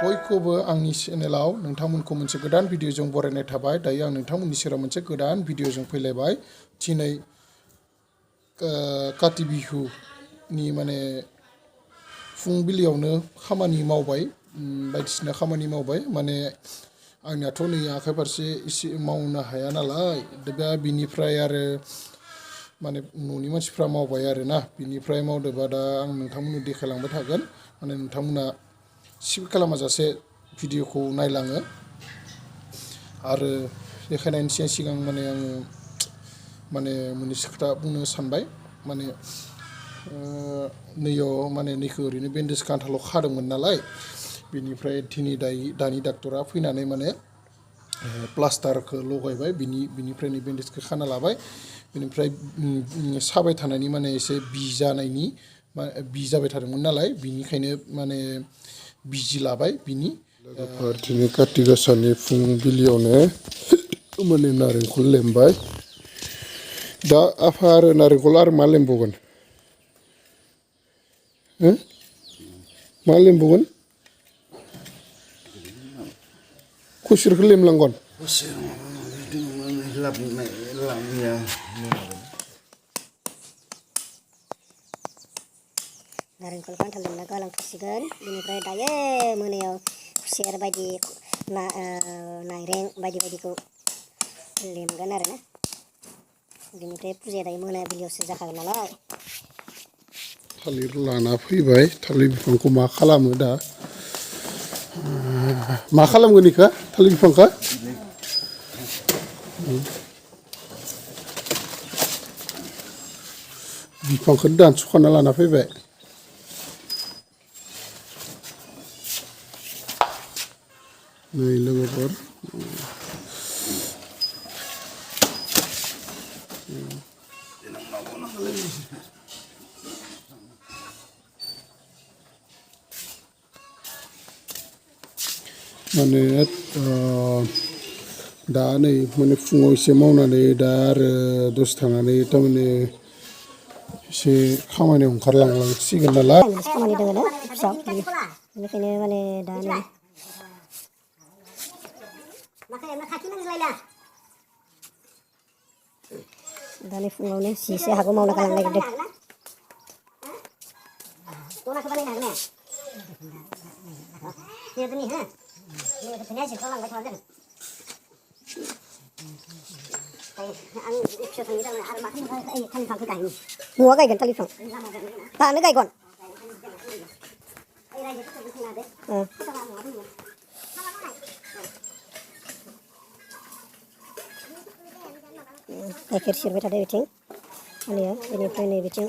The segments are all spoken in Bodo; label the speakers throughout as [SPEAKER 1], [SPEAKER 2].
[SPEAKER 1] बयखौबो आंनि चेनेलाव नोंथांमोनखौ मोनसे गोदान भिडिअजों बरायनाय थाबाय। दायो आं नोंथांमोननि सेराव मोनसे गोदान भिडिअजों फैलायबाय। दिनै काति बिहुनि माने फुंबिलियावनो खामानि मावबाय, बायदिसिना खामानि मावबाय। माने आंनियाथ' नै आखाइ फारसे एसे मावनो हाया नालाय, दा बिनिफ्राय आरो माने न'नि मानसिफ्रा मावबाय आरोना, बिनिफ्राय मावदोंबा दा आं नोंथांमोननो देखायलांबाय थागोन। माने नोंथांमोना स्किप खालामाजासे भिडिअखौ नायलाङो। आरो देखायनायनि सिगां माने आङो माने मोननैसो खोथा बुंनो सानबाय। माने नैयाव माने नैखौ ओरैनो बेन्डेज गांथाल' खादोंमोन नालाय, बिनिफ्राय दानि डाक्टरा फैनानै माने प्लास्टारखौ लगायबाय, बिनिफ्राय नै बेन्डेजखौ खाना लाबाय। बेनिफ्राय साबाय थानायनि माने एसे बि जाबाय थादोंमोन नालाय, बिनिखायनो माने बिजि लाबाय बिनि। दिनै काति गासानि फुंबिलियावनो माने नारेंखल लेमबाय। दा आफा आरो नारेंखल आरो मा लेमबावगोन? मा लेमबावगोन? खुसेरखौ लेमलांगोन।
[SPEAKER 2] नारेंखल खान्थाल लेमना गालांथ'सिगोन। बेनिफ्राय दायो मोनायाव खुसेर बायदि नारें बायदिखौ लेमगोन आरोना। बेनिफ्राय फुजाया दायो मोनाबिलियावसो जाखागोन नालाय।
[SPEAKER 1] थालिर लाना फैबाय। थालिर बिफांखौ मा खालामो दा? मा खालामगोन बेखौ थालिर बिफांखौ? बिफांखौ दानस'खाना लाना फैबाय। नै लोगोफोर, माने दा नै माने फुङाव एसे मावनानै दा आरो दसे थानानै थारमाने एसे खामानियाव ओंखारलांसिगोन नालाय।
[SPEAKER 2] खामानि दङ ना फिसा, बेनिखायनो माने दा नै दानि फुङावनो जिसे हागौ मावना गालांनो नागिरदों। न'आ गायगोन थालिर बिफां दानो गायगोन। गाइखेर सेरबाय थादों बिथिं आनैया। बेनिफ्राय नै बिथिं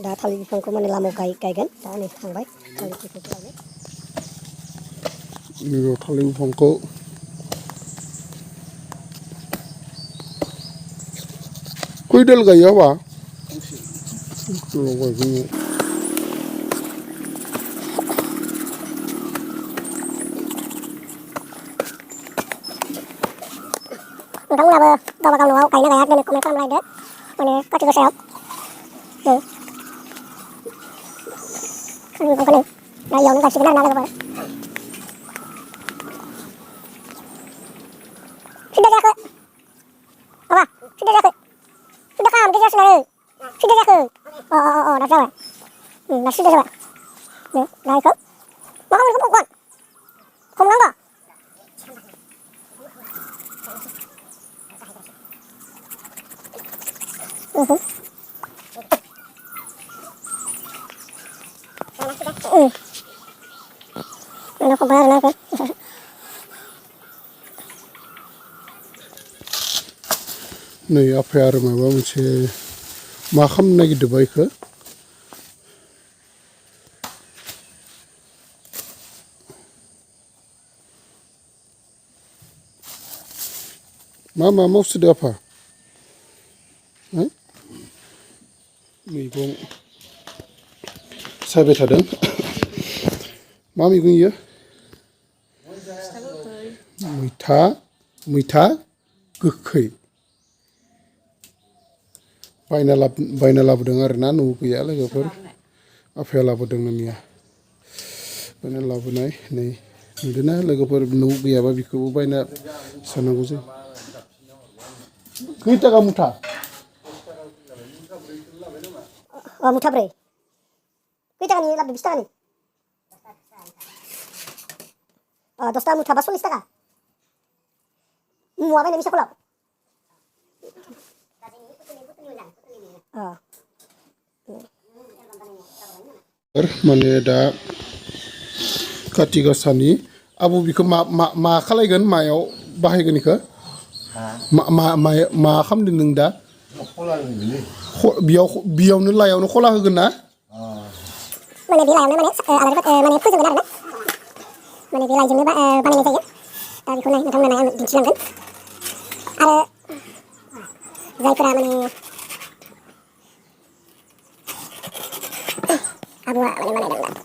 [SPEAKER 2] दा थालिर बिफांखौ माने लामायाव गायगोन। दा नै थांबाय थालिर बिफांखौ गायनो।
[SPEAKER 1] नैबेयाव थालिर बिफांखौ खैदाल गायो आबा?
[SPEAKER 2] नोंथांमोनाबो गावबा गाव न'आव गायना गाया दिनै कमेन्ट खालामलायदो। माने काति गासायाव बिफांखौनो दा इयावनो गायसिगोन आरोना लोगोफोर। सिदा जायाखै माबा, सिदा जायाखै, सिदा खालाम गेजेरसिन आरो सिदा जायाखै। दा जाबाय, दा सिदा जाबाय। दा बेखौ मा खालामगोन? हमगोन, हमनांगौ।
[SPEAKER 1] नै आफाया आरो माबा मोनसे मा खालामनो नागिरदोंबा बेखौ? मा मावसोदो आफा? मैगं सायबाय थादों। मा मैगं इयो? मैथा गोखै बायना लाबोदों आरोना, न'आव गैया लोगोफोर। आफाया लाबोदों नोंनिया। बायना लाबोनाय नै नुदोंना लोगोफोर न' गैयाबा बेखौबो बायना जानांगौ जायो खै थाखा मुथा
[SPEAKER 2] मुथाब्रै खै थाखानि लाबोदो 20 थाखानि 10 थाखा मुथाबा 40 थाखा मुवा बायनाय बेसे खलाव
[SPEAKER 1] माने दा काति गासानि आबौ बेखौ मा खालायगोन मायाव बाहायगोन बेखौ मा खालामदों नों दा बेयावनो लायावनो खला होगोन ना
[SPEAKER 2] माने बे लायावनो माने फोजोबगोन आरोना माने बे लाइजोंनो बानायनाय जायो दा बेखौ नोंथांमोना आं दिन्थिलांगोन आरो जायफोरा माने आबौआ माने बानायदों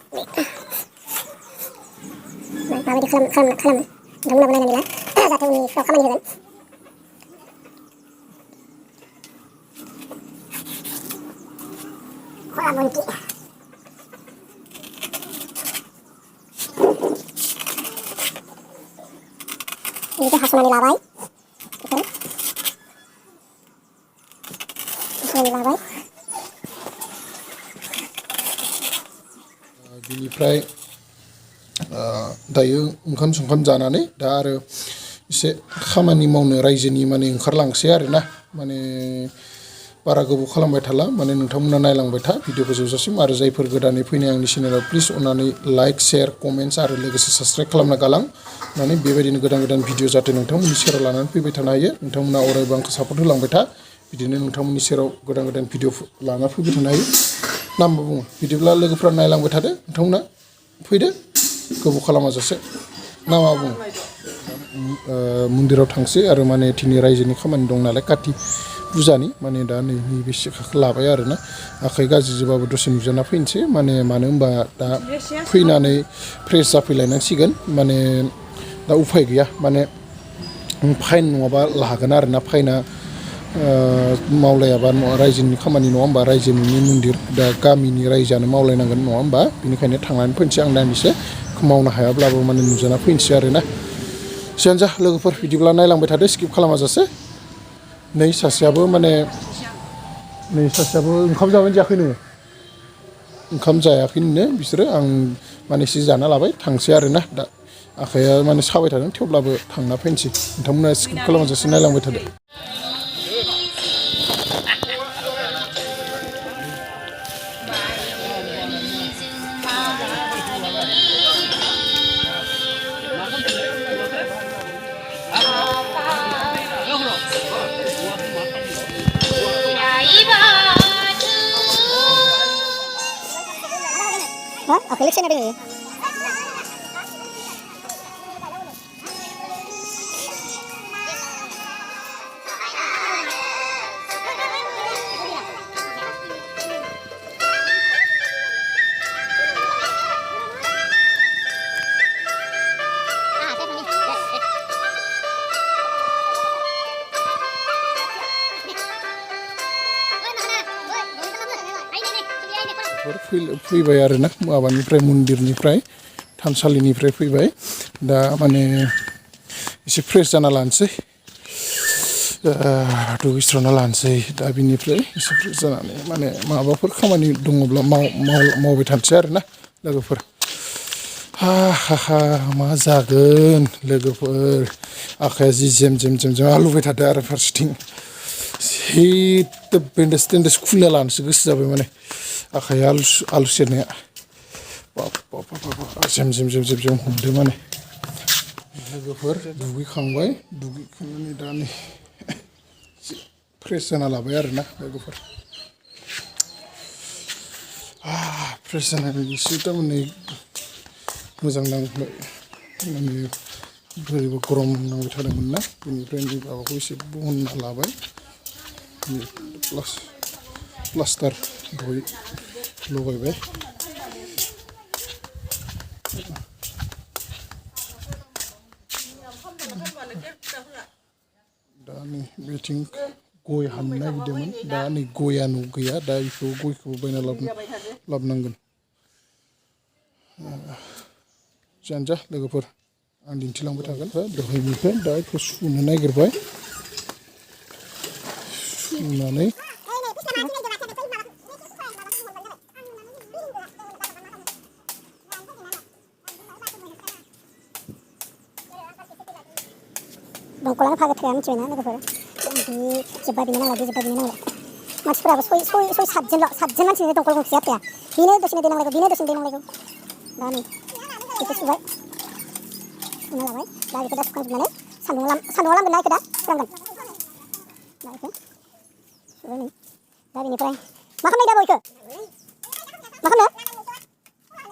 [SPEAKER 2] दा माबायदि खालामो नोंथांमोनाबो नायनानै ला जाहाथे उननिफ्राव खामानि होगोन ini hasilnya dilabai
[SPEAKER 1] बिनिफ्राय दायो ओंखाम संखाम जानानै दा आरो एसे खामानि मावनो रायजोनि माने ओंखारलांसै आरोना माने बारा गोबाव खालामबाय थाला माने नोंथांमोना नायलांबाय था भिडिअखौ जोबजासिम आरो जायफोर गोदानै फैनाय आंनि चेनेलाव प्लिज अननानै लाइक शेयार कमेन्ट्स आरो लोगोसे साबस्क्राइब खालामना गालां माने बेबायदिनो गोदान भिडिअ जाहाथे नोंथांमोननि सेराव लानानै फैबाय थानो हायो नोंथांमोना अरायबो आंखौ सापर्ट होलांबाय था बिदिनो नोंथांमोननि सेराव गोदान भिडिअ लाना फैबाय थानो हायो ना मा बुङो बिदिब्ला लोगोफ्रा नायलांबाय थादो नोंथांमोना फैदो गोबाव खालामाजासे ना मा बुङो मन्दिराव थांसै आरो माने दिनै रायजोनि खामानि दं नालाय काति फुजानि माने दा नैबे सिखाखौ लाबाय आरोना आखाइ गाज्रिजोबाबो दसे नुजाना फैनोसै माने मानो होनबा दा फैनानै फ्रेस जाफैलायनांसिगोन माने दा उफाय गैया माने फाइन नङाबा लागोन आरोना फाइना मावलायाबा रायजोनि खामानि नङा होमबा रायजोनि मन्दिर दा गामिनि रायजोआनो मावलायनांगोन नङा होमबा बेनिखायनो थांनानै फैनोसै आं दान्दिसे मावनो हायाब्लाबो माने नुजाना फैनोसै आरोना जियानो जा लोगोफोर बिदिब्ला नायलांबाय थादो स्किप खालामाजासे नै सासेयाबो ओंखाम जाबाय जायाखैनो ओंखाम जायाखैनो बिसोरो आं माने एसे जाना लाबाय थांसै आरोना दा आखाइया माने साबाय थादों थेवब्लाबो थांना फैनोसै नोंथांमोना स्किप खालामाजासे नायलांबाय थादो
[SPEAKER 2] Oke, lihat sini dulu.
[SPEAKER 1] फैबाय आरोना माबानिफ्राय मन्दिरनिफ्राय थानसालिनिफ्राय फैबाय दा माने एसे फ्रेस जाना लानोसै दुगैस्रना लानोसै दा बिनिफ्राय एसे फ्रेस जानानै माने माबाफोर खामानि दङब्ला मावबाय थानोसै आरोना लोगोफोर मा जागोन लोगोफोर आखाइया जि जेम आलुबाय थादों आरो फारसेथिं हिट बेन्डेज खुलिना लानोसो गोसो जाबाय माने आखाइया आलु सेरनाया जेम हमदों माने लोगोफोर दुगैखांनानै दा नै फ्रेस जाना लाबाय आरोना लोगोफोर फ्रेस जानानै एसे थारमाने मोजां नांबाय माने बोरैबा गरम नांबाय थादोंमोन ना बेनिफ्राय माबाखौ एसे बहनना लाबाय प्लास्टार दहाय लगायबाय दा नै बेथिं गय हाननो नागिरदोंमोन दा नै गयानो गैया दा बेखौ गयखौबो बायना लाबोनांगोन जियानो जा लोगोफोर आं दिन्थिलांबाय थागोन दहायनिफ्राय दा बेखौ सुनो नागिरबाय सुनानै
[SPEAKER 2] दंखलानो फागोथाया मिथिबायना लोगोफोर बि जोब्बाय बिनो नांला बे जोब्बाय बिनो नांला मानसिफोराबो सय सातजन मानसिनि दंखल गंसे आफाया बेनो दसेनो दै नांलायगौ बेनो दसेनो दै नांलायगौ दा नै बेखौ सुबाय सुना लाबाय दा बेखौ दा सुखांजोबनानै सान्दुङाव लामगोन ना बेखौ दा फोरानगोन दा बेखौ सुबाय नै दा बेनिफ्राय मा खालामनाय दाबो बेखौ मा खालामनो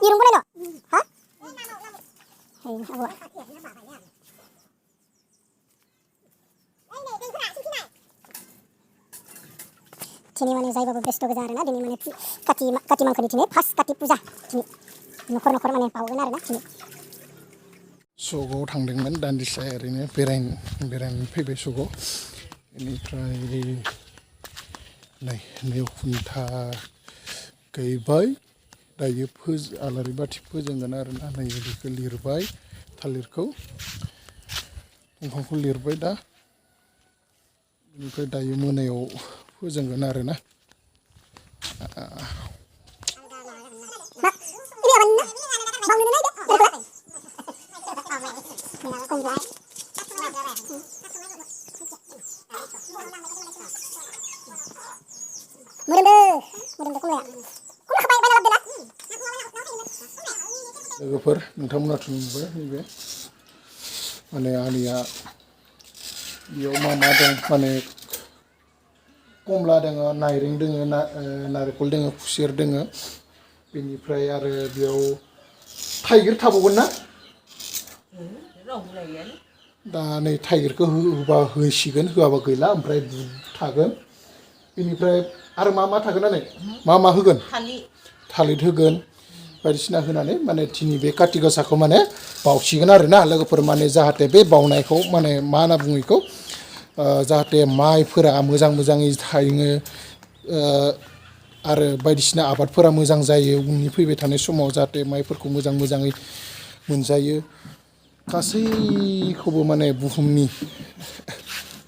[SPEAKER 2] इरुं बनायनो हा है आब'आ दिनै माने जायबाबो बेस्थ' गोजा आरोना दिनै माने काति मांखोनि दिनै फार्स्ट काति पुजा दिनै न'खर माने बावगोन आरोना दिनै
[SPEAKER 1] सकआव थांदोंमोन दान्दिसे ओरैनो बेरायनो फैबाय सकआव बेनिफ्राय नै खुन्था गैबाय दायो आलारि बाथि फोजोंगोन आरोना नै बेखौ लिरबाय थालिरखौ दंफांखौ लिरबाय दा बेनिफ्राय दायो मोनायाव फोजोंगोन आरोना लोगोफोर नोंथांमोनाथ' नुबाय नैबे माने आलिया बेयाव मा दं माने कमला दङ नारें दङ नारेंखल दङ खुसेर दङ बेनिफ्राय आरो बेयाव थाइगिर थाबावगोन ना दा नै थाइगिरखौ होबा होसिगोन होआबा गैला ओमफ्राय बुट थागोन बेनिफ्राय आरो मा थागोन आरो मा होगोन थालिर होगोन बायदिसिना होनानै माने दिनै बे काति गासाखौ माने बावसिगोन आरोना लोगोफोर माने जाहाथे बे बावनायखौ माने मा होनना बुङो बेखौ जाहाथे माइफोरा मोजाङै थाङो आरो बायदिसिना आबादफोरा मोजां जायो उननि फैबाय थानाय समाव जाहाथे माइफोरखौ मोजाङै मोनजायो गासैखौबो माने बुहुमनि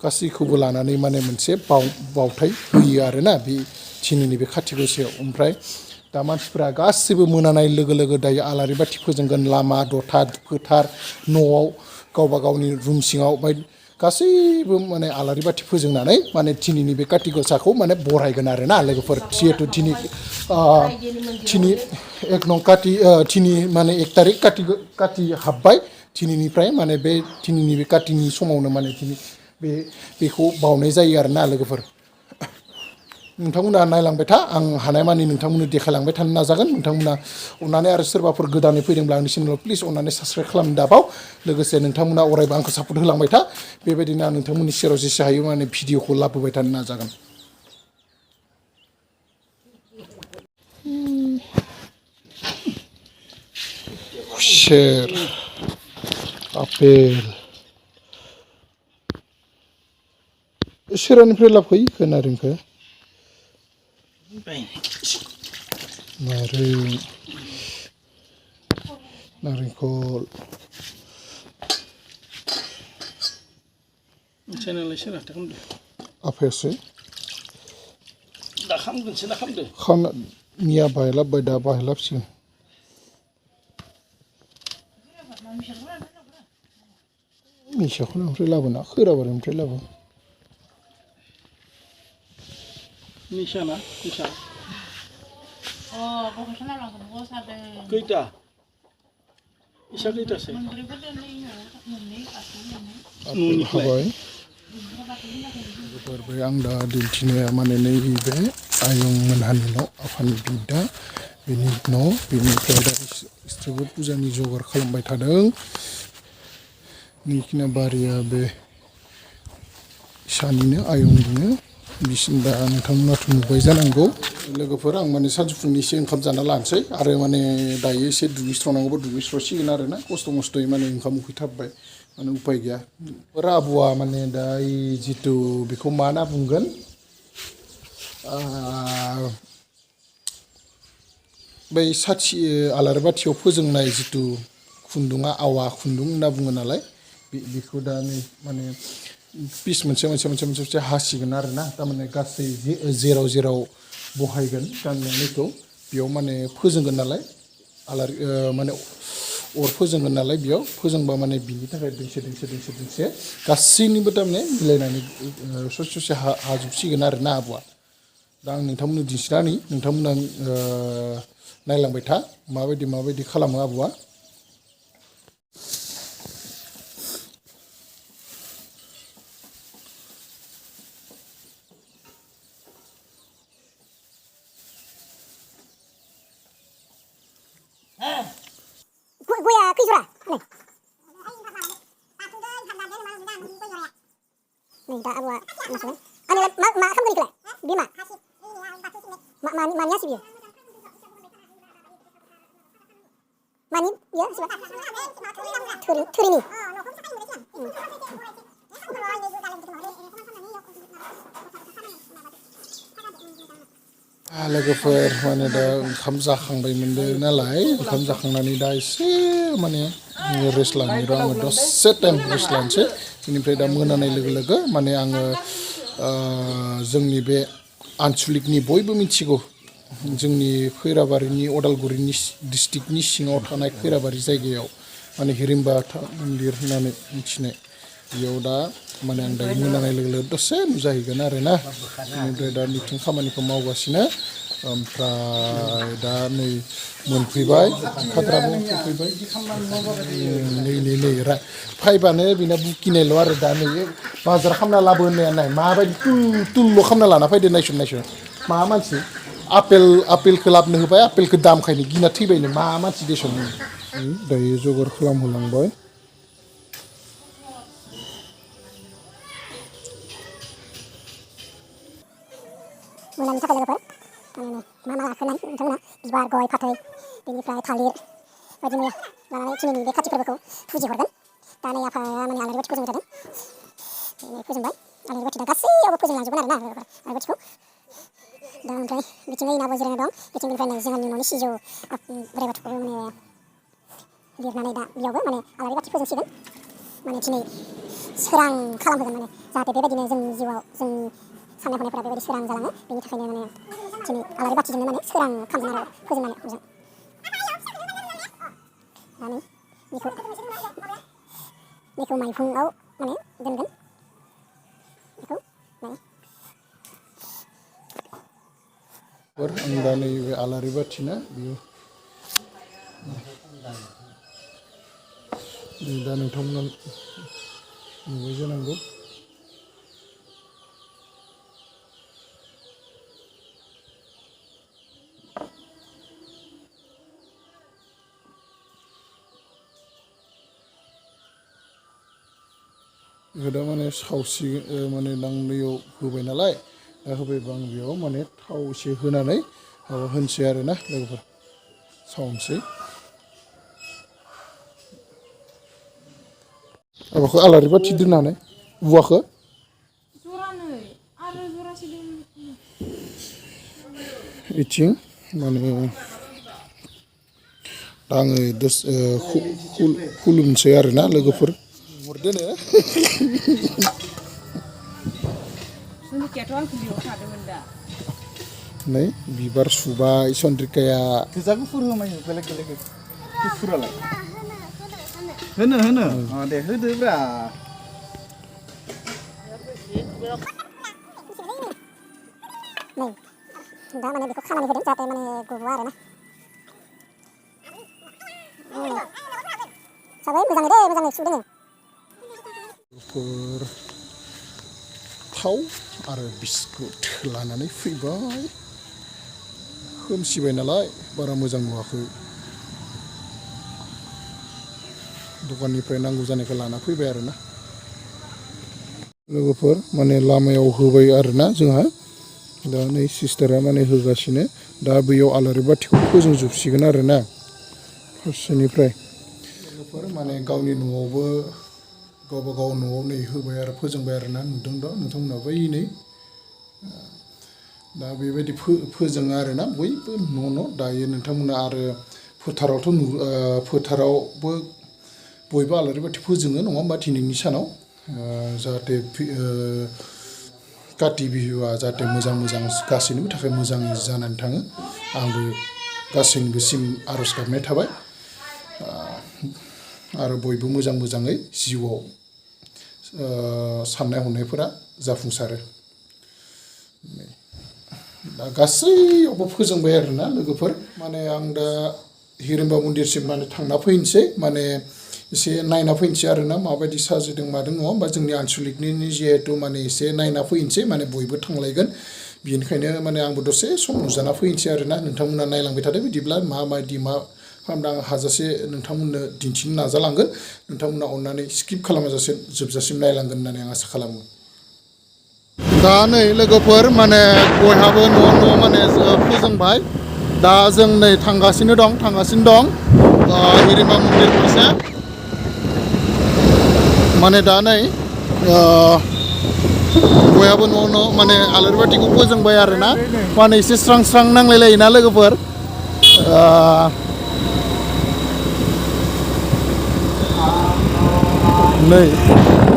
[SPEAKER 1] गासैखौबो लानानै माने मोनसे बावथाय होयो आरोना बे दिनैनि बे काति गासायाव ओमफ्राय दा मानसिफोरा गासिबो मोनानाय लोगो दायो आलारि बाथि फोजोंगोन लामा दथा फोथार न'आव गावबा गावनि रुम सिङाव गासैबो माने आलारि बाथि फोजोंनानै माने दिनैनि बे काति गासाखौ माने बरायगोन आरोना लोगोफोर जिहेथु दिनै एक नं काति दिनै माने 1 तारिख काति हाबबाय दिनैनिफ्राय माने बे दिनैनि बे कातिनि समावनो माने दिनै बेखौ बावनाय जायो आरोना लोगोफोर नोंथांमोना नायलांबाय था आं हानायमानि नोंथांमोननो देखायलांबाय थानो नाजागोन नोंथांमोना अननानै आरो सोरबाफोर गोदानै फैदोंब्ला आंनि चेनेलाव प्लिज अननानै साबस्क्राइब खालामनो दाबाव लोगोसे नोंथांमोना अरायबो आंखौ सापर्ट होलांबाय था बेबायदिनो आं नोंथांमोननि सेराव जेसे हायो माने भिडिअखौ लाबोबाय थानो नाजागोन खुसेर आपेल सोरनिफ्राय लाबोयो नारेंखौ नारेंखल
[SPEAKER 3] चेनेलाय सोरहाथो खालामदो
[SPEAKER 1] आफायासो
[SPEAKER 3] दा खालामगोनसो ना खालामदो
[SPEAKER 1] मिया बाहायलाबबाय दा बाहायलाबसिगोन मिसाखौ ओमफ्राय लाबोना खोराबारिनिफ्राय लाबो
[SPEAKER 3] निसा
[SPEAKER 4] भकेसनाव लांगोन सादों
[SPEAKER 3] खैथा इसा खैथासो
[SPEAKER 1] आपेल हाबाय आं दा दिन्थिनाया माने नैबे आयं मोनहानि न' आफानि बिदा बेनि न' बेनिफ्राय दा बिसोरबो फुजानि जगार खालामबाय थादों निखिना बारिया बे इसानिनो आयंनिनो बिसिम दा नोंथांमोनाथ' नुबाय जानांगौ लोगोफोर आं माने सानजौफुनि एसे ओंखाम जाना लानोसै आरो माने दायो एसे दुगैस्रनांगौबा दुगैस्रसिगोन आरोना खस्थ' मस्थ'यै माने ओंखाम उखैथाबबाय माने उपाय गैया आबौआ माने दा जितु बेखौ मा होनना बुंगोन बै साथि आलारि बाथियाव फोजोंनाय जितु खुन्दुङा आवा खुन्दुं होनना बुङो नालाय बेखौ दा नै माने पिस मोनसे हासिगोन आरो ना थारमाने गासै जेराव जेराव बहायगोन गाननायखौ बेयाव माने फोजोंगोन नालाय आलारि माने अर फोजोंगोन नालाय बेयाव फोजोंबा माने बिनि थाखाय दोंसे गासैनिबो थारमाने मिलायनानै ससे हाजोबसिगोन आरो ना आब'आ दा आं नोंथांमोननो दिन्थिना होनि नोंथांमोना नायलांबाय था माबायदि खालामो आब'आ
[SPEAKER 2] गया खै जरा नै दा आब'आ मानसिगोन आंलाय मा खालामगोन इखौलाय बिमा मानि हासि बियो मानि बियो थोरिनि
[SPEAKER 1] लोगोफोर माने दा ओंखाम जाखांबाय मोनदों नालाय ओंखाम जाखांनानै दा एसे माने रेस्ट लानो र' आङो दसे टाइम रेस्ट लानोसै बेनिफ्राय दा मोनानाय लोगो लोगो माने आङो जोंनि बे आनसलिकनि बयबो मिथिगौ जोंनि खैराबारिनि अदालगुरिनि डिस्ट्रिक्टनि सिङाव थानाय खैराबारि जायगायाव माने हिरिम्बा मन्दिर होननानै मिथिनाय बेयाव दा माने आं दायो मोनानाय लोगो लोगो दसे नुजाहैगोन आरो ना बेनिफ्राय दा मिथिं खामानिखौ मावगासिनो ओमफ्राय दा नै मोनफैबाय खाद्राबो मोनफैबाय नै फाइबानो बेना बुकिनायल' आरो दा नै बाजार खालामना लाबो होननाया नाय माबायदि तुल खालामना लाना फैदो नायसन मा मानसि आपेलखौ लाबोनो होबाय आपेलखौ दामखायनो गिना थैबायनो मा मानसि देसन दायो जगार खालामहोलांबाय
[SPEAKER 2] मोनानि थाखाय लोगोफोर मा लाखोनाय नोंथांमोना बिबार गय फाथै बेनिफ्राय थालिर बायदि मैया लानानै दिनैनि बे खाथि फोरबोखौ फुजिहरगोन दा नै आफाया माने आलारि बाथि फोजोंजादों फोजोंबाय आलारि बाथि दा गासैयावबो फोजोंलांजोबगोन आरो ना आलारि बाथिखौ दा ओमफ्राय बिथिं ओइनाबो जिरायना दं बिथिंनिफ्राय नै जोंहानि न'नि सिजौ बोराइ बाथौखौबो माने लिरनानै दा बेयावबो माने आलारि बाथि फोजोंसिगोन माने दिनै सोरां खालामहोगोन माने जाहाथे बेबायदिनो जोंनि जिउआव जोंनि साननाय हनायफोरा बेबायदि सोरां जालाङो बेनि थाखायनो माने दिनै आलारि बाथिजोंनो माने सोरां खालामगोन आरो फोजोंनानै मोजां दा नै बेखौ माइहुङाव माने दोनगोन बेखौ माने
[SPEAKER 1] आं दा नैबे आलारि बाथिना बेयो दा नोंथांमोना नुबाय जानांगौ बेखौ दा माने सावसि माने नांनायाव होबाय नालाय दा होबायबा आं बेयाव माने थाव एसे होनानै माबा होनोसै आरो ना लोगोफोर सावनोसै माबाखौ आलारि बाथि दोननानै औवाखौ
[SPEAKER 4] जरानै आरो जरासे
[SPEAKER 1] बिथिं माने दा आङो खुलुमसै आरो ना लोगोफोर हरदोनो
[SPEAKER 4] सुनिकियाथ' आंखौ बेयाव थादोंमोन दा
[SPEAKER 1] नै बिबार सुबाय चन्द्रिकाया
[SPEAKER 5] गोजा गुफुर होमायो बेलेग गुफुरालाय होनो दे होदोब्रा
[SPEAKER 2] नै दा माने बेखौ खानानै होदों जाहाथे माने गबा आरो ना जाबाय मोजाङै सुदों
[SPEAKER 1] थाव आरो बिस्कुट लानानै फैबाय खोमसिबाय नालाय बारा मोजां नुवाखै दखाननिफ्राय नांगौ जानायखौ लाना फैबाय आरो ना लोगोफोर माने लामायाव होबाय आरो ना जोंहा दा नै सिस्टारा माने होगासिनो दा बैयाव आलारि बाथिखौ फोजोंजोबसिगोन आरो ना फारसेनिफ्राय लोगोफोर माने गावनि न'आवबो गावबा गाव न'आव नै होबाय आरो फोजोंबाय आरो ना नुदों दा नोंथांमोनहा बै नै दा बेबायदि फोजोङो आरो ना बयबो न' दायो नोंथांमोना आरो फोथारावबो बयबो आलारि बाथि फोजोङो नङा होमबा दिनैनि सानाव जाहाथे काति बिहुआ जाहाथे मोजां गासैनिबो थाखाय मोजाङै जानानै थाङो आंबो गासैनिबोसिम आर'ज गाबनाय थाबाय आरो बयबो मोजाङै जिउआव साननाय हनायफोरा जाफुंसारो दा गासैयावबो फोजोंबाय आरोना लोगोफोर माने आं दा हिरिम्बा मन्दिरसिम माने थांना फैनोसै माने एसे नायना फैनोसै आरोना माबायदि साजिदों मादों नङा होमबा जोंनि आनसलिकनि जिहेतु माने एसे नायना फैनोसै माने बयबो थांलायगोन बेनिखायनो माने आंबो दसे सम नुजाना फैनोसै आरोना नोंथांमोना नायलांबाय थादो बिदिब्ला माबायदि मा खालामदों आं हाजासे नोंथांमोननो दिन्थिनो नाजालांगोन नोंथांमोना अननानै स्किप खालामाजासे जोबजासिम नायलांगोन होननानै आं आसा खालामो दा नै लोगोफोर माने बयहाबो न' माने फोजोंबाय दा जों नै थांगासिनो दं हिरिम्बा मन्दिर फारसे माने दा नै बयहाबो न' माने आलारि बाथिखौ फोजोंबाय आरोना माने एसे स्रां नांलायलायोना लोगोफोर नै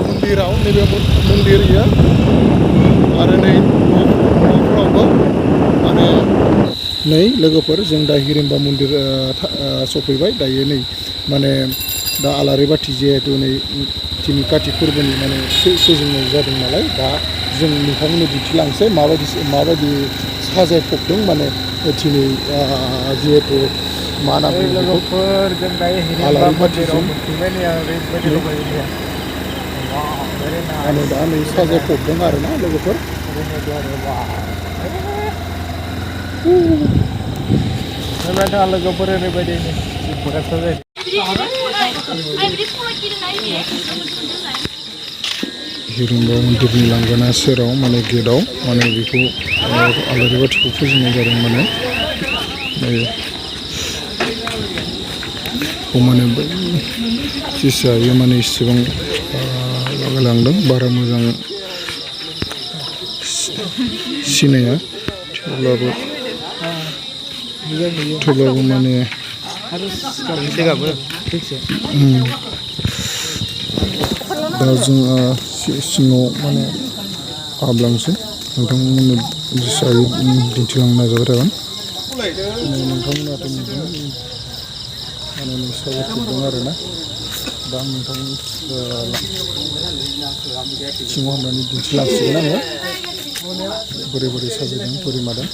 [SPEAKER 1] मन्दिराव नैबे मन्दिर इयो आरो नै न'फ्रावबो माने नै लोगोफोर जों दा हिरिम्बा मन्दिर सफैबाय दायो नै माने दा आलारि बाथि जिहेतु नै दिनै काति फोरबोनि माने फोजोंनाय जादों नालाय दा जों नोंथांमोननो दिन्थिलांसै माबायदि साजायफबदों माने दिनै जिहेतु मा होनना बुङो
[SPEAKER 5] लोगोफोर जों दायो हिरिम्बा मन्दिराव मोनफैबाय नै ओरैबायदि लगायो
[SPEAKER 1] माने दा नै साजायफबदों आरोना लोगोफोर
[SPEAKER 5] लोगोफोर ओरैबायदि
[SPEAKER 1] हिरिम्बा मन्दिरनि लांगोना सेराव माने गेटआव माने बेखौ आलारि बाथिखौ फोजोंनाय जादों माने माने जिसायो माने इसेबां लागायलांदों बारा मोजां सिनाया थेवब्लाबो माने दा जों सिङाव माने हाबलांसै नोंथांमोननो जिसायो दिन्थिलांनो नाजाबाय थागोन नोंथांमोनाथ' नुदों माने साजायफबदों आरोना दा आं नोंथांनि सिङाव हाबनानै दिन्थिलांसिगोन आङो बोरै साजायदों बोरै मादों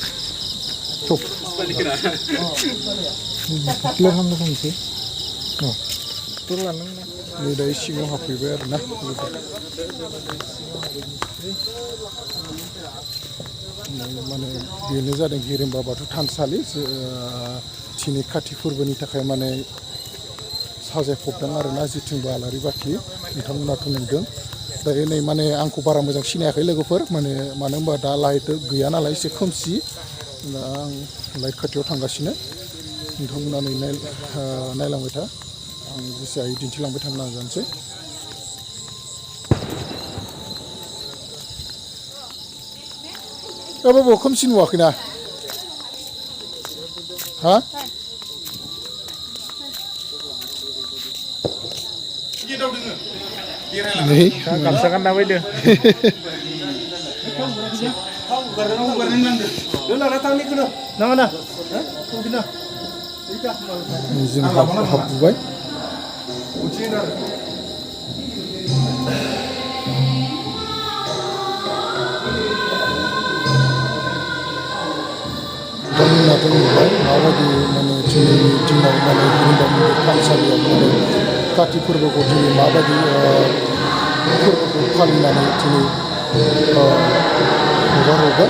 [SPEAKER 1] नै दायो सिङाव हाबफैबाय आरोना माने बेनो जादों हिरिम्बा बाथौ थानसालि दिनै काति फोरबोनि थाखाय माने साजायफबदों आरोना जेथिंबो आलारि बाथि नोंथांमोनाथ' नुदों दायो नै माने आंखौ बारा मोजां सिनायाखै लोगोफोर माने मानो होनबा दा लाइट गैया नालाय एसे खोमसि दा आं लाइट खाथियाव थांगासिनो नोंथांमोना नै नायलांबाय था आं जेसेहायो दिन्थिलांबाय थानो नाजानोसै बाबु खोमसि नुवाखैना हा नै
[SPEAKER 5] गामसा गानना फैदो
[SPEAKER 1] जों हाबबोबाय नोंथांमोनाथ' नुबाय माबायदि माने दिनैनि दिनाव माने हिरिम्बा मन्दिर थानसालियाव माने काति फोरबोखौ दिनै माबायदि फोरबोखौ फालिनानै दिनै हगारहरबाय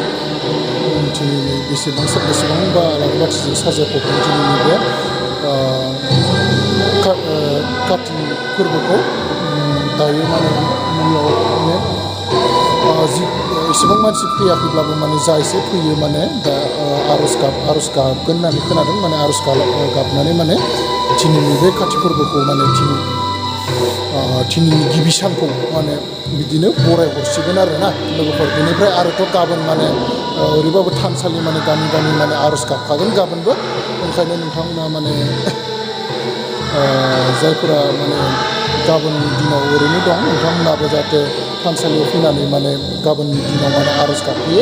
[SPEAKER 1] दिनै बेसेबांबा आलारि बाथिजों साजायफबदों दिनैनि बे काति फोरबोखौ दायो माने मुङाव माने एसेबां मानसि फैयाखैब्लाबो माने जा एसे फैयो माने दा आर'ज गाबगोन होननानै खोनादों माने आर'ज गाबनानै माने दिनैनि बे काति फोरबोखौ माने दिनैनि गिबि सानखौ माने बिदिनो बराय हरसिगोन आरोना लोगोफोर बेनिफ्राय आरोथ' गाबोन माने ओरैबाबो थानसालि माने गामि माने आर'ज गाबखागोन गाबोनबो ओंखायनो नोंथांमोना माने जायफोरा माने गाबोननि दिनाव ओरैनो दं नोंथांमोनाबो जाहाथे थानसालियाव फैनानै माने गाबोननि दिनाव माने आर'ज गाबफैयो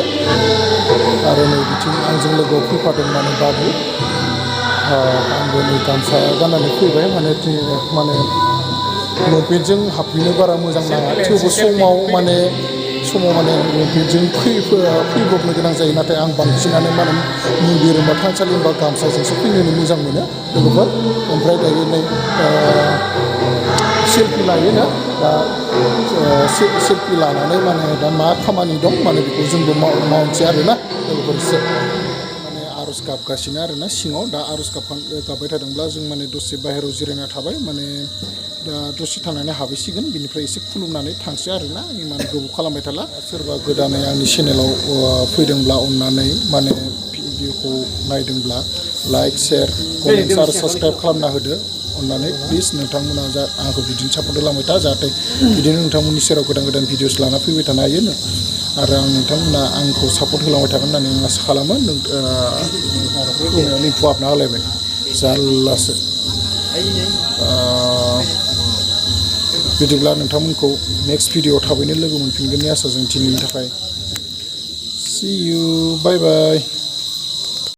[SPEAKER 1] आरो नै बिथिं आंजों लोगोआव फैफादों माने बाबु आंबो नै गामसा गाननानै फैबाय माने लंपेन्टजों हाबफैनो बारा मोजां नाङा थेवबो समाव माने लंपेन्टजों फैब्रबनो गोनां जायो नाथाय आं बांसिनानो माने मन्दिर बा थानसालि बा गामसाजोंसो फैनो मोजां मोनो लोगोफोर ओमफ्राय दायो नै सेल्फि लायोना दा सेल्फि लानानै माने दा मा खामानि दं माने बेखौ जोंबो मावनोसै आरोना लोगोफोर एसे माने आर'ज गाबगासिनो आरोना सिङाव दा आर'ज गाबबाय थादोंब्ला जों माने दसे बाहेरायाव जिरायना थाबाय माने दा दसे थानानै हाबैसिगोन बिनिफ्राय एसे खुलुमनानै थांसै आरोना माने गोबाव खालामबाय थाला सोरबा गोदानै आंनि चेनेलाव फैदोंब्ला अननानै माने भिडिअखौ नायदोंब्ला लाइक शेयार कमेन्ट आरो साबस्क्राइब खालामना होदो अननानै प्लिज नोंथांमोना आंखौ बिदिनो सापर्ट होलांबाय था जाहाथे बिदिनो नोंथांमोननि सेराव गोदान भिडिअस लाना फैबाय थानो हायो आरो आं नोंथांमोना आंखौ सापर्ट होलांबाय थागोन होननानै आं आसा खालामो इनफु हाबना होलायबाय जारलासो बिदिब्ला नोंथांमोनखौ नेक्स्ट भिडिअआव थाबैनो लोगो मोनफिनगोननि आसाजों दिनैनि थाखाय see you bye bye